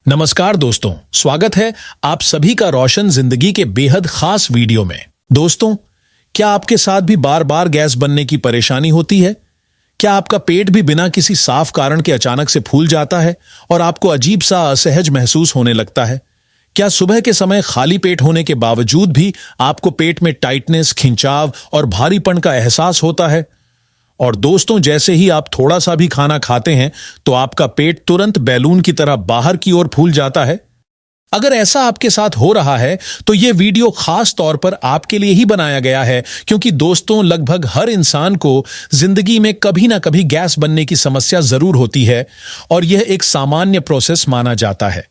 नमस्कार दोस्तों, स्वागत है आप सभी का रोशन जिंदगी के बेहद खास वीडियो में। दोस्तों, क्या आपके साथ भी बार बार गैस बनने की परेशानी होती है? क्या आपका पेट भी बिना किसी साफ कारण के अचानक से फूल जाता है और आपको अजीब सा असहज महसूस होने लगता है? क्या सुबह के समय खाली पेट होने के बावजूद भी आपको पेट में टाइटनेस, खिंचाव और भारीपन का एहसास होता है? और दोस्तों, जैसे ही आप थोड़ा सा भी खाना खाते हैं तो आपका पेट तुरंत बैलून की तरह बाहर की ओर फूल जाता है। अगर ऐसा आपके साथ हो रहा है तो यह वीडियो खास तौर पर आपके लिए ही बनाया गया है, क्योंकि दोस्तों, लगभग हर इंसान को जिंदगी में कभी ना कभी गैस बनने की समस्या जरूर होती है और यह एक सामान्य प्रोसेस माना जाता है।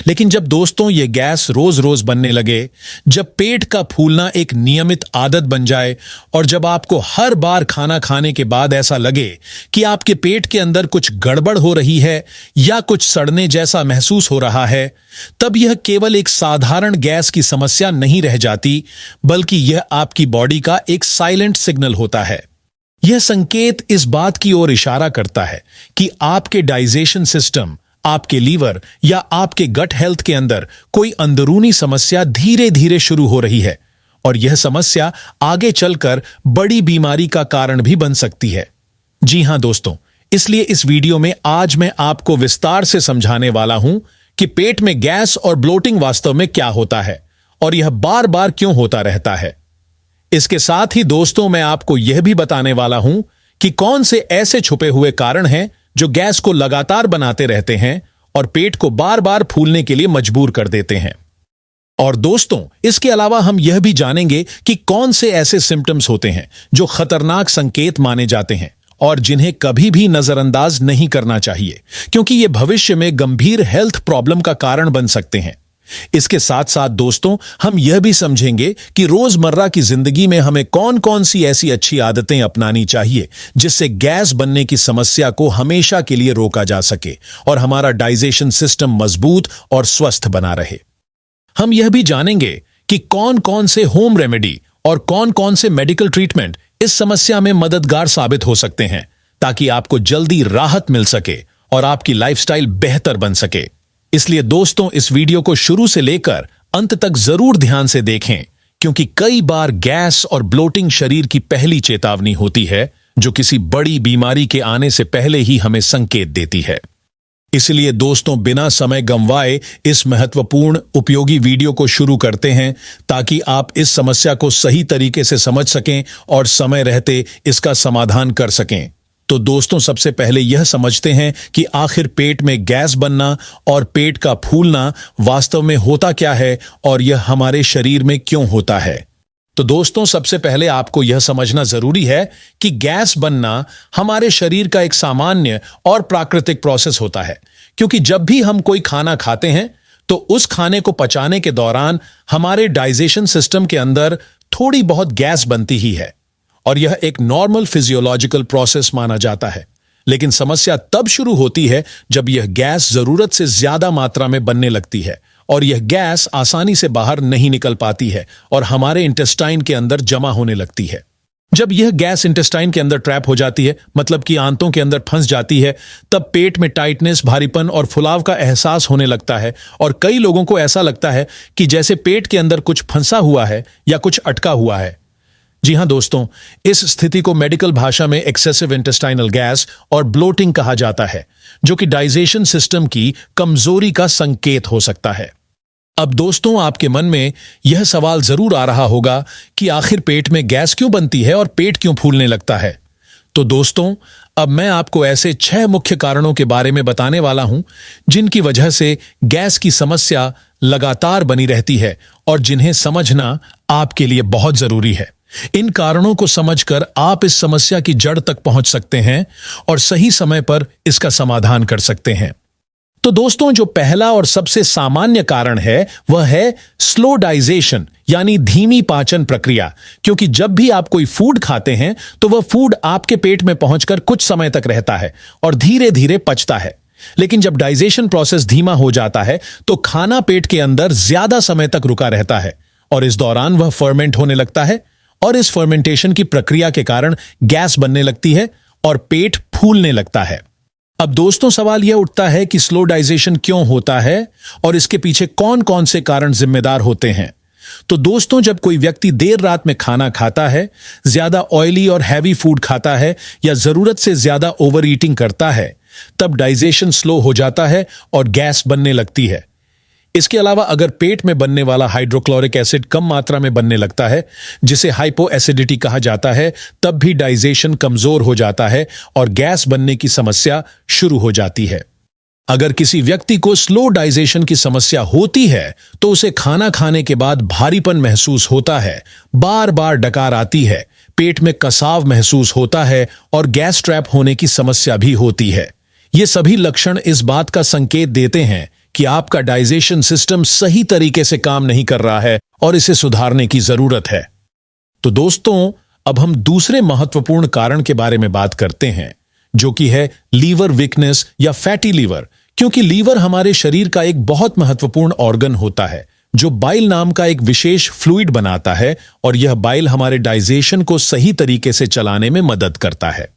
लेकिन जब दोस्तों ये गैस रोज रोज बनने लगे, जब पेट का फूलना एक नियमित आदत बन जाए और जब आपको हर बार खाना खाने के बाद ऐसा लगे कि आपके पेट के अंदर कुछ गड़बड़ हो रही है या कुछ सड़ने जैसा महसूस हो रहा है, तब यह केवल एक साधारण गैस की समस्या नहीं रह जाती, बल्कि यह आपकी बॉडी का एक साइलेंट सिग्नल होता है। यह संकेत इस बात की ओर इशारा करता है कि आपके डाइजेशन सिस्टम, आपके लीवर या आपके गट हेल्थ के अंदर कोई अंदरूनी समस्या धीरे धीरे शुरू हो रही है और यह समस्या आगे चलकर बड़ी बीमारी का कारण भी बन सकती है। जी हां दोस्तों, इसलिए इस वीडियो में आज मैं आपको विस्तार से समझाने वाला हूं कि पेट में गैस और ब्लोटिंग वास्तव में क्या होता है और यह बार बार क्यों होता रहता है। इसके साथ ही दोस्तों, मैं आपको यह भी बताने वाला हूं कि कौन से ऐसे छुपे हुए कारण हैं जो गैस को लगातार बनाते रहते हैं और पेट को बार बार फूलने के लिए मजबूर कर देते हैं। और दोस्तों, इसके अलावा हम यह भी जानेंगे कि कौन से ऐसे सिम्टम्स होते हैं जो खतरनाक संकेत माने जाते हैं और जिन्हें कभी भी नजरअंदाज नहीं करना चाहिए, क्योंकि ये भविष्य में गंभीर हेल्थ प्रॉब्लम का कारण बन सकते हैं। इसके साथ साथ दोस्तों, हम यह भी समझेंगे कि रोजमर्रा की जिंदगी में हमें कौन कौन सी ऐसी अच्छी आदतें अपनानी चाहिए जिससे गैस बनने की समस्या को हमेशा के लिए रोका जा सके और हमारा डाइजेशन सिस्टम मजबूत और स्वस्थ बना रहे। हम यह भी जानेंगे कि कौन कौन से होम रेमेडी और कौन कौन से मेडिकल ट्रीटमेंट इस समस्या में मददगार साबित हो सकते हैं, ताकि आपको जल्दी राहत मिल सके और आपकी लाइफस्टाइल बेहतर बन सके। इसलिए दोस्तों, इस वीडियो को शुरू से लेकर अंत तक जरूर ध्यान से देखें, क्योंकि कई बार गैस और ब्लोटिंग शरीर की पहली चेतावनी होती है जो किसी बड़ी बीमारी के आने से पहले ही हमें संकेत देती है। इसलिए दोस्तों, बिना समय गंवाए इस महत्वपूर्ण उपयोगी वीडियो को शुरू करते हैं, ताकि आप इस समस्या को सही तरीके से समझ सकें और समय रहते इसका समाधान कर सकें। तो दोस्तों, सबसे पहले यह समझते हैं कि आखिर पेट में गैस बनना और पेट का फूलना वास्तव में होता क्या है और यह हमारे शरीर में क्यों होता है। तो दोस्तों, सबसे पहले आपको यह समझना जरूरी है कि गैस बनना हमारे शरीर का एक सामान्य और प्राकृतिक प्रोसेस होता है, क्योंकि जब भी हम कोई खाना खाते हैं तो उस खाने को पचाने के दौरान हमारे डाइजेशन सिस्टम के अंदर थोड़ी बहुत गैस बनती ही है और यह एक नॉर्मल फिजियोलॉजिकल प्रोसेस माना जाता है। लेकिन समस्या तब शुरू होती है जब यह गैस जरूरत से ज्यादा मात्रा में बनने लगती है और यह गैस आसानी से बाहर नहीं निकल पाती है और हमारे इंटेस्टाइन के अंदर जमा होने लगती है। जब यह गैस इंटेस्टाइन के अंदर ट्रैप हो जाती है, मतलब कि आंतों के अंदर फंस जाती है, तब पेट में टाइटनेस, भारीपन और फुलाव का एहसास होने लगता है और कई लोगों को ऐसा लगता है कि जैसे पेट के अंदर कुछ फंसा हुआ है या कुछ अटका हुआ है। जी हां दोस्तों, इस स्थिति को मेडिकल भाषा में एक्सेसिव इंटेस्टाइनल गैस और ब्लोटिंग कहा जाता है, जो कि डाइजेशन सिस्टम की कमजोरी का संकेत हो सकता है। अब दोस्तों, आपके मन में यह सवाल जरूर आ रहा होगा कि आखिर पेट में गैस क्यों बनती है और पेट क्यों फूलने लगता है। तो दोस्तों, अब मैं आपको ऐसे 6 मुख्य कारणों के बारे में बताने वाला हूं जिनकी वजह से गैस की समस्या लगातार बनी रहती है और जिन्हें समझना आपके लिए बहुत जरूरी है। इन कारणों को समझकर आप इस समस्या की जड़ तक पहुंच सकते हैं और सही समय पर इसका समाधान कर सकते हैं। तो दोस्तों, जो पहला और सबसे सामान्य कारण है वह है स्लो डाइजेशन, यानी धीमी पाचन प्रक्रिया। क्योंकि जब भी आप कोई फूड खाते हैं तो वह फूड आपके पेट में पहुंचकर कुछ समय तक रहता है और धीरे धीरे पचता है। लेकिन जब डाइजेशन प्रोसेस धीमा हो जाता है तो खाना पेट के अंदर ज्यादा समय तक रुका रहता है और इस दौरान वह फर्मेंट होने लगता है और इस फर्मेंटेशन की प्रक्रिया के कारण गैस बनने लगती है और पेट फूलने लगता है। अब दोस्तों सवाल यह उठता है कि स्लो डाइजेशन क्यों होता है और इसके पीछे कौन कौन से कारण जिम्मेदार होते हैं। तो दोस्तों, जब कोई व्यक्ति देर रात में खाना खाता है, ज्यादा ऑयली और हैवी फूड खाता है या जरूरत से ज्यादा ओवर ईटिंग करता है, तब डाइजेशन स्लो हो जाता है और गैस बनने लगती है। इसके अलावा अगर पेट में बनने वाला हाइड्रोक्लोरिक एसिड कम मात्रा में बनने लगता है, जिसे हाइपो एसिडिटी कहा जाता है, तब भी डाइजेशन कमजोर हो जाता है और गैस बनने की समस्या शुरू हो जाती है। अगर किसी व्यक्ति को स्लो डाइजेशन की समस्या होती है तो उसे खाना खाने के बाद भारीपन महसूस होता है, बार बार डकार आती है, पेट में कसाव महसूस होता है और गैस ट्रैप होने की समस्या भी होती है। ये सभी लक्षण इस बात का संकेत देते हैं कि आपका डाइजेशन सिस्टम सही तरीके से काम नहीं कर रहा है और इसे सुधारने की जरूरत है। तो दोस्तों, अब हम दूसरे महत्वपूर्ण कारण के बारे में बात करते हैं, जो कि है लीवर वीकनेस या फैटी लीवर। क्योंकि लीवर हमारे शरीर का एक बहुत महत्वपूर्ण ऑर्गन होता है जो बाइल नाम का एक विशेष फ्लूइड बनाता है और यह बाइल हमारे डाइजेशन को सही तरीके से चलाने में मदद करता है।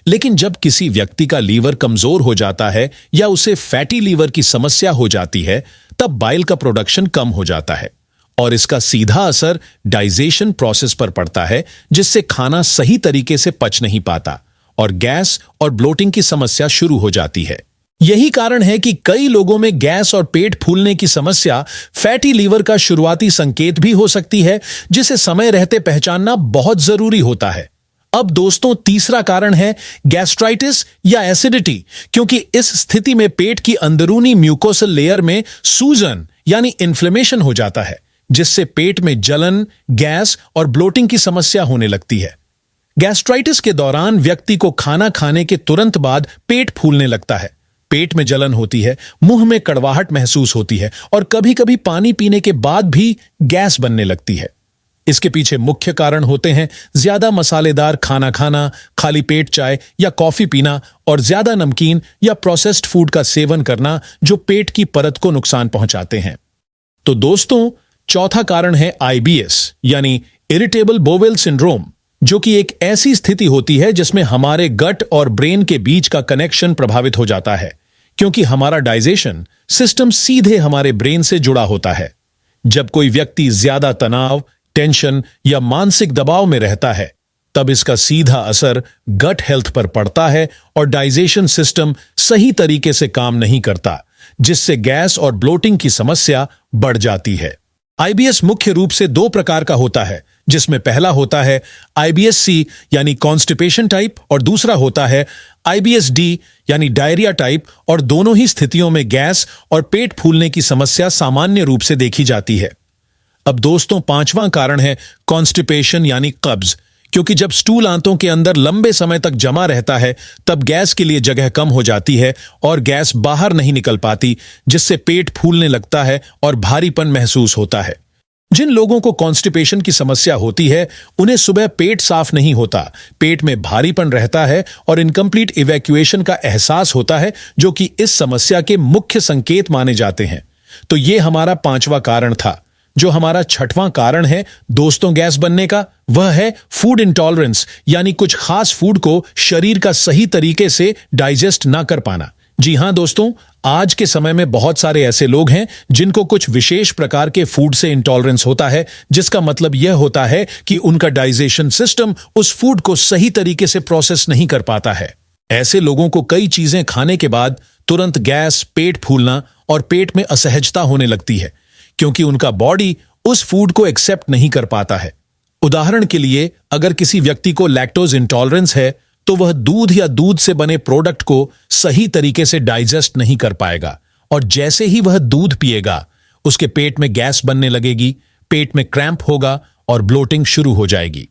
लेकिन जब किसी व्यक्ति का लीवर कमजोर हो जाता है या उसे फैटी लीवर की समस्या हो जाती है, तब बाइल का प्रोडक्शन कम हो जाता है और इसका सीधा असर डाइजेशन प्रोसेस पर पड़ता है, जिससे खाना सही तरीके से पच नहीं पाता और गैस और ब्लोटिंग की समस्या शुरू हो जाती है। यही कारण है कि कई लोगों में गैस और पेट फूलने की समस्या फैटी लीवर का शुरुआती संकेत भी हो सकती है, जिसे समय रहते पहचानना बहुत जरूरी होता है। अब दोस्तों, तीसरा कारण है गैस्ट्राइटिस या एसिडिटी। क्योंकि इस स्थिति में पेट की अंदरूनी म्यूकोसल लेयर में सूजन यानी इन्फ्लेमेशन हो जाता है, जिससे पेट में जलन, गैस और ब्लोटिंग की समस्या होने लगती है। गैस्ट्राइटिस के दौरान व्यक्ति को खाना खाने के तुरंत बाद पेट फूलने लगता है, पेट में जलन होती है, मुंह में कड़वाहट महसूस होती है और कभी कभी पानी पीने के बाद भी गैस बनने लगती है। इसके पीछे मुख्य कारण होते हैं ज्यादा मसालेदार खाना खाना, खाली पेट चाय या कॉफी पीना और ज्यादा नमकीन या प्रोसेस्ड फूड का सेवन करना, जो पेट की परत को नुकसान पहुंचाते हैं। तो दोस्तों, चौथा कारण है आईबीएस यानी इरिटेबल बोवेल सिंड्रोम, जो कि एक ऐसी स्थिति होती है जिसमें हमारे गट और ब्रेन के बीच का कनेक्शन प्रभावित हो जाता है। क्योंकि हमारा डाइजेशन सिस्टम सीधे हमारे ब्रेन से जुड़ा होता है। जब कोई व्यक्ति ज्यादा तनाव, टेंशन या मानसिक दबाव में रहता है, तब इसका सीधा असर गट हेल्थ पर पड़ता है और डाइजेशन सिस्टम सही तरीके से काम नहीं करता, जिससे गैस और ब्लोटिंग की समस्या बढ़ जाती है। आईबीएस मुख्य रूप से दो प्रकार का होता है, जिसमें पहला होता है आईबीएस-सी यानी कॉन्स्टिपेशन टाइप और दूसरा होता है आईबीएस-डी यानी डायरिया टाइप। और दोनों ही स्थितियों में गैस और पेट फूलने की समस्या सामान्य रूप से देखी जाती है। अब दोस्तों, पांचवां कारण है कॉन्स्टिपेशन यानी कब्ज। क्योंकि जब स्टूल आंतों के अंदर लंबे समय तक जमा रहता है, तब गैस के लिए जगह कम हो जाती है और गैस बाहर नहीं निकल पाती, जिससे पेट फूलने लगता है और भारीपन महसूस होता है। जिन लोगों को कॉन्स्टिपेशन की समस्या होती है, उन्हें सुबह पेट साफ नहीं होता, पेट में भारीपन रहता है और इनकम्प्लीट इवैक्यूएशन का एहसास होता है, जो कि इस समस्या के मुख्य संकेत माने जाते हैं। तो ये हमारा पांचवा कारण था। जो हमारा छठवां कारण है दोस्तों गैस बनने का, वह है फूड इंटॉलरेंस यानी कुछ खास फूड को शरीर का सही तरीके से डाइजेस्ट ना कर पाना। जी हां दोस्तों, आज के समय में बहुत सारे ऐसे लोग हैं जिनको कुछ विशेष प्रकार के फूड से इंटॉलरेंस होता है, जिसका मतलब यह होता है कि उनका डाइजेशन सिस्टम उस फूड को सही तरीके से प्रोसेस नहीं कर पाता है। ऐसे लोगों को कई चीजें खाने के बाद तुरंत गैस, पेट फूलना और पेट में असहजता होने लगती है, क्योंकि उनका बॉडी उस फूड को एक्सेप्ट नहीं कर पाता है। उदाहरण के लिए, अगर किसी व्यक्ति को लैक्टोज इंटॉलरेंस है, तो वह दूध या दूध से बने प्रोडक्ट को सही तरीके से डाइजेस्ट नहीं कर पाएगा और जैसे ही वह दूध पिएगा, उसके पेट में गैस बनने लगेगी, पेट में क्रैम्प होगा और ब्लोटिंग शुरू हो जाएगी।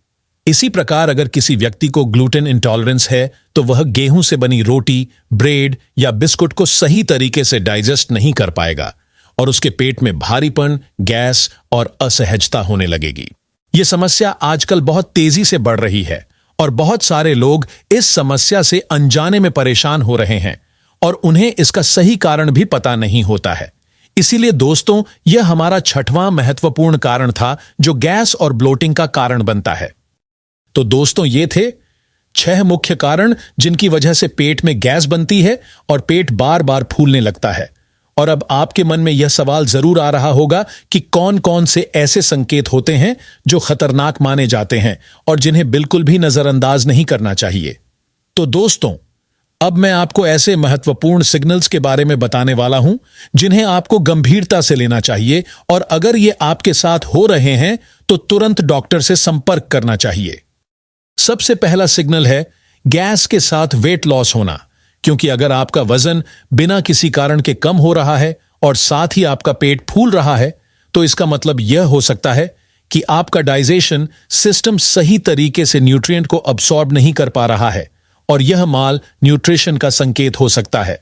इसी प्रकार अगर किसी व्यक्ति को ग्लूटेन इंटॉलरेंस है, तो वह गेहूं से बनी रोटी, ब्रेड या बिस्कुट को सही तरीके से डाइजेस्ट नहीं कर पाएगा और उसके पेट में भारीपन, गैस और असहजता होने लगेगी। यह समस्या आजकल बहुत तेजी से बढ़ रही है और बहुत सारे लोग इस समस्या से अनजाने में परेशान हो रहे हैं और उन्हें इसका सही कारण भी पता नहीं होता है। इसीलिए दोस्तों, यह हमारा छठवां महत्वपूर्ण कारण था जो गैस और ब्लोटिंग का कारण बनता है। तो दोस्तों, ये थे 6 मुख्य कारण जिनकी वजह से पेट में गैस बनती है और पेट बार बार फूलने लगता है। और अब आपके मन में यह सवाल जरूर आ रहा होगा कि कौन कौन से ऐसे संकेत होते हैं जो खतरनाक माने जाते हैं और जिन्हें बिल्कुल भी नजरअंदाज नहीं करना चाहिए। तो दोस्तों, अब मैं आपको ऐसे महत्वपूर्ण सिग्नल्स के बारे में बताने वाला हूं जिन्हें आपको गंभीरता से लेना चाहिए, और अगर ये आपके साथ हो रहे हैं तो तुरंत डॉक्टर से संपर्क करना चाहिए। सबसे पहला सिग्नल है गैस के साथ वेट लॉस होना, क्योंकि अगर आपका वजन बिना किसी कारण के कम हो रहा है और साथ ही आपका पेट फूल रहा है, तो इसका मतलब यह हो सकता है कि आपका डाइजेशन सिस्टम सही तरीके से न्यूट्रिएंट को अब्सॉर्ब नहीं कर पा रहा है, और यह माल न्यूट्रिशन का संकेत हो सकता है।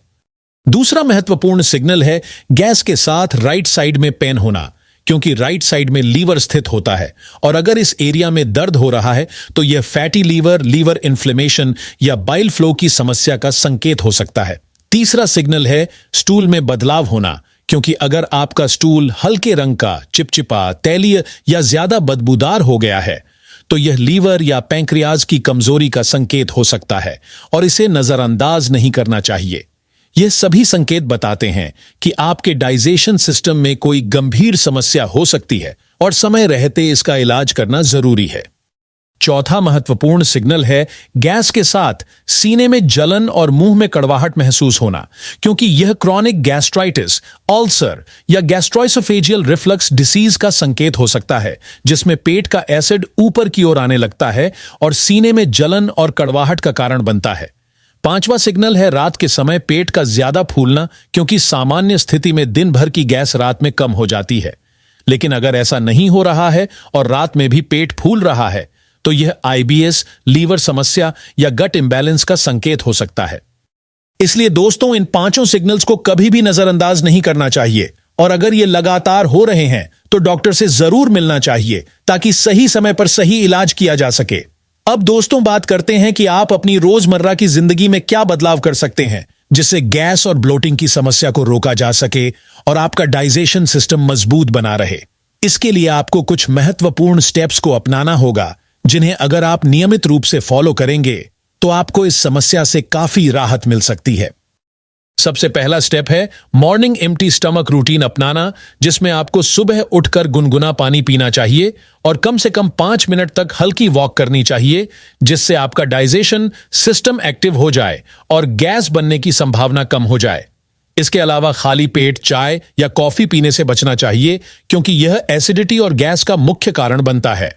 दूसरा महत्वपूर्ण सिग्नल है गैस के साथ राइट साइड में पेन होना, क्योंकि राइट साइड में लीवर स्थित होता है, और अगर इस एरिया में दर्द हो रहा है तो यह फैटी लीवर, लीवर इन्फ्लेमेशन या बाइल फ्लो की समस्या का संकेत हो सकता है। तीसरा सिग्नल है स्टूल में बदलाव होना, क्योंकि अगर आपका स्टूल हल्के रंग का, चिपचिपा, तैलीय या ज्यादा बदबूदार हो गया है तो यह लीवर या पैंक्रियाज की कमजोरी का संकेत हो सकता है, और इसे नजरअंदाज नहीं करना चाहिए। यह सभी संकेत बताते हैं कि आपके डाइजेशन सिस्टम में कोई गंभीर समस्या हो सकती है और समय रहते इसका इलाज करना जरूरी है। चौथा महत्वपूर्ण सिग्नल है गैस के साथ सीने में जलन और मुंह में कड़वाहट महसूस होना, क्योंकि यह क्रॉनिक गैस्ट्राइटिस, अल्सर या गैस्ट्रोइसोफेजियल रिफ्लक्स डिसीज का संकेत हो सकता है, जिसमें पेट का एसिड ऊपर की ओर आने लगता है और सीने में जलन और कड़वाहट का कारण बनता है। पांचवा सिग्नल है रात के समय पेट का ज्यादा फूलना, क्योंकि सामान्य स्थिति में दिन भर की गैस रात में कम हो जाती है। लेकिन अगर ऐसा नहीं हो रहा है और रात में भी पेट फूल रहा है तो यह आईबीएस, लीवर समस्या या गट इंबैलेंस का संकेत हो सकता है। इसलिए दोस्तों, इन पांचों सिग्नल्स को कभी भी नजरअंदाज नहीं करना चाहिए, और अगर ये लगातार हो रहे हैं तो डॉक्टर से जरूर मिलना चाहिए ताकि सही समय पर सही इलाज किया जा सके। अब दोस्तों, बात करते हैं कि आप अपनी रोजमर्रा की जिंदगी में क्या बदलाव कर सकते हैं जिससे गैस और ब्लोटिंग की समस्या को रोका जा सके और आपका डाइजेशन सिस्टम मजबूत बना रहे। इसके लिए आपको कुछ महत्वपूर्ण स्टेप्स को अपनाना होगा, जिन्हें अगर आप नियमित रूप से फॉलो करेंगे तो आपको इस समस्या से काफी राहत मिल सकती है। सबसे पहला स्टेप है मॉर्निंग एम्प्टी स्टमक रूटीन अपनाना, जिसमें आपको सुबह उठकर गुनगुना पानी पीना चाहिए और कम से कम 5 मिनट तक हल्की वॉक करनी चाहिए, जिससे आपका डाइजेशन सिस्टम एक्टिव हो जाए और गैस बनने की संभावना कम हो जाए। इसके अलावा खाली पेट चाय या कॉफी पीने से बचना चाहिए, क्योंकि यह एसिडिटी और गैस का मुख्य कारण बनता है।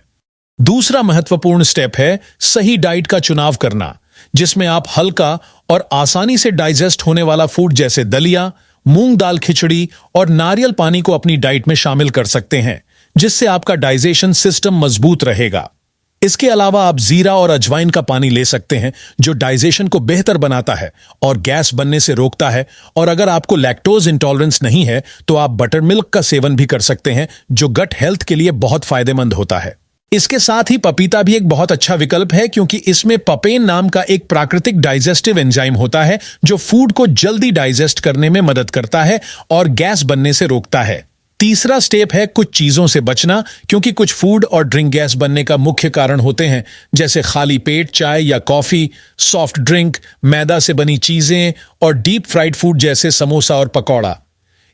दूसरा महत्वपूर्ण स्टेप है सही डाइट का चुनाव करना, जिसमें आप हल्का और आसानी से डाइजेस्ट होने वाला फूड जैसे दलिया, मूंग दाल खिचड़ी और नारियल पानी को अपनी डाइट में शामिल कर सकते हैं, जिससे आपका डाइजेशन सिस्टम मजबूत रहेगा। इसके अलावा आप जीरा और अजवाइन का पानी ले सकते हैं, जो डाइजेशन को बेहतर बनाता है और गैस बनने से रोकता है। और अगर आपको लैक्टोज इंटॉलरेंस नहीं है तो आप बटर मिल्क का सेवन भी कर सकते हैं, जो गट हेल्थ के लिए बहुत फायदेमंद होता है। इसके साथ ही पपीता भी एक बहुत अच्छा विकल्प है, क्योंकि इसमें पपेन नाम का एक प्राकृतिक डाइजेस्टिव एंजाइम होता है जो फूड को जल्दी डाइजेस्ट करने में मदद करता है और गैस बनने से रोकता है। तीसरा स्टेप है कुछ चीजों से बचना, क्योंकि कुछ फूड और ड्रिंक गैस बनने का मुख्य कारण होते हैं, जैसे खाली पेट चाय या कॉफी, सॉफ्ट ड्रिंक, मैदा से बनी चीजें और डीप फ्राइड फूड जैसे समोसा और पकौड़ा।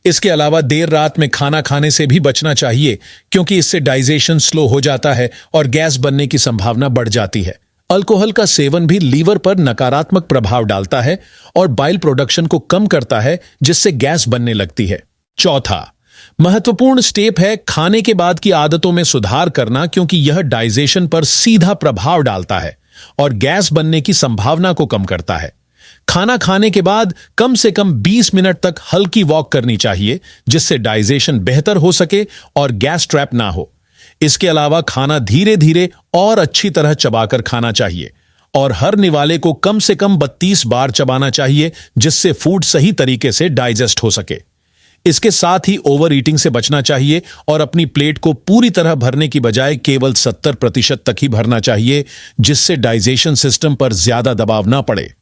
इसके अलावा देर रात में खाना खाने से भी बचना चाहिए, क्योंकि इससे डाइजेशन स्लो हो जाता है और गैस बनने की संभावना बढ़ जाती है। अल्कोहल का सेवन भी लीवर पर नकारात्मक प्रभाव डालता है और बाइल प्रोडक्शन को कम करता है, जिससे गैस बनने लगती है। चौथा महत्वपूर्ण स्टेप है खाने के बाद की आदतों में सुधार करना, क्योंकि यह डाइजेशन पर सीधा प्रभाव डालता है और गैस बनने की संभावना को कम करता है। खाना खाने के बाद कम से कम 20 मिनट तक हल्की वॉक करनी चाहिए, जिससे डाइजेशन बेहतर हो सके और गैस ट्रैप ना हो। इसके अलावा खाना धीरे धीरे और अच्छी तरह चबाकर खाना चाहिए और हर निवाले को कम से कम 32 बार चबाना चाहिए, जिससे फूड सही तरीके से डाइजेस्ट हो सके। इसके साथ ही ओवर ईटिंग से बचना चाहिए और अपनी प्लेट को पूरी तरह भरने की बजाय केवल 70% तक ही भरना चाहिए, जिससे डाइजेशन सिस्टम पर ज्यादा दबाव ना पड़े।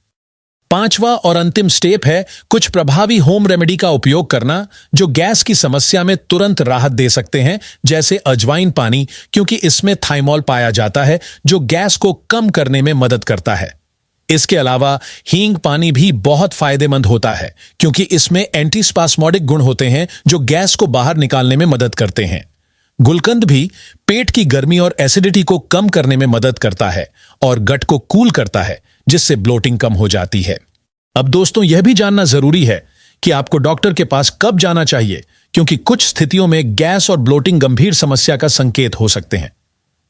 पांचवा और अंतिम स्टेप है कुछ प्रभावी होम रेमेडी का उपयोग करना जो गैस की समस्या में तुरंत राहत दे सकते हैं, जैसे अजवाइन पानी, क्योंकि इसमें थाइमोल पाया जाता है जो गैस को कम करने में मदद करता है। इसके अलावा हींग पानी भी बहुत फायदेमंद होता है क्योंकि इसमें एंटीस्पास्मोडिक गुण होते हैं जो गैस को बाहर निकालने में मदद करते हैं। गुलकंद भी पेट की गर्मी और एसिडिटी को कम करने में मदद करता है और गट को कूल करता है, जिससे ब्लोटिंग कम हो जाती है। अब दोस्तों, यह भी जानना जरूरी है कि आपको डॉक्टर के पास कब जाना चाहिए, क्योंकि कुछ स्थितियों में गैस और ब्लोटिंग गंभीर समस्या का संकेत हो सकते हैं।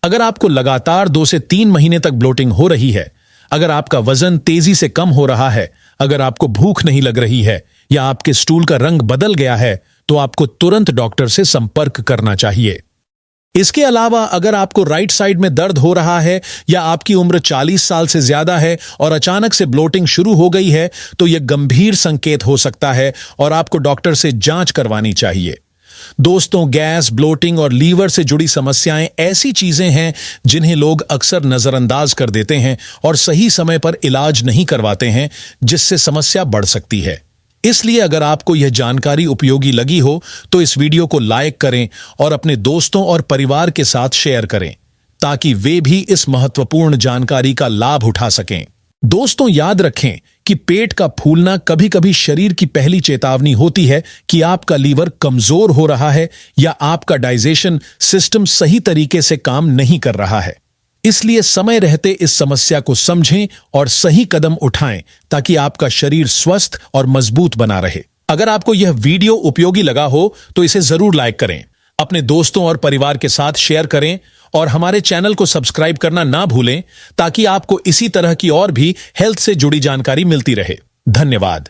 अगर आपको लगातार 2 से 3 महीने तक ब्लोटिंग हो रही है, अगर आपका वजन तेजी से कम हो रहा है, अगर आपको भूख नहीं लग रही है या आपके स्टूल का रंग बदल गया है, तो आपको तुरंत डॉक्टर से संपर्क करना चाहिए। इसके अलावा अगर आपको राइट साइड में दर्द हो रहा है या आपकी उम्र 40 साल से ज्यादा है और अचानक से ब्लोटिंग शुरू हो गई है, तो यह गंभीर संकेत हो सकता है और आपको डॉक्टर से जांच करवानी चाहिए। दोस्तों, गैस, ब्लोटिंग और लीवर से जुड़ी समस्याएं ऐसी चीजें हैं जिन्हें लोग अक्सर नजरअंदाज कर देते हैं और सही समय पर इलाज नहीं करवाते हैं, जिससे समस्या बढ़ सकती है। इसलिए अगर आपको यह जानकारी उपयोगी लगी हो तो इस वीडियो को लाइक करें और अपने दोस्तों और परिवार के साथ शेयर करें ताकि वे भी इस महत्वपूर्ण जानकारी का लाभ उठा सकें। दोस्तों, याद रखें कि पेट का फूलना कभी कभी शरीर की पहली चेतावनी होती है कि आपका लीवर कमजोर हो रहा है या आपका डाइजेशन सिस्टम सही तरीके से काम नहीं कर रहा है। इसलिए समय रहते इस समस्या को समझें और सही कदम उठाएं ताकि आपका शरीर स्वस्थ और मजबूत बना रहे। अगर आपको यह वीडियो उपयोगी लगा हो तो इसे जरूर लाइक करें, अपने दोस्तों और परिवार के साथ शेयर करें और हमारे चैनल को सब्सक्राइब करना ना भूलें ताकि आपको इसी तरह की और भी हेल्थ से जुड़ी जानकारी मिलती रहे। धन्यवाद।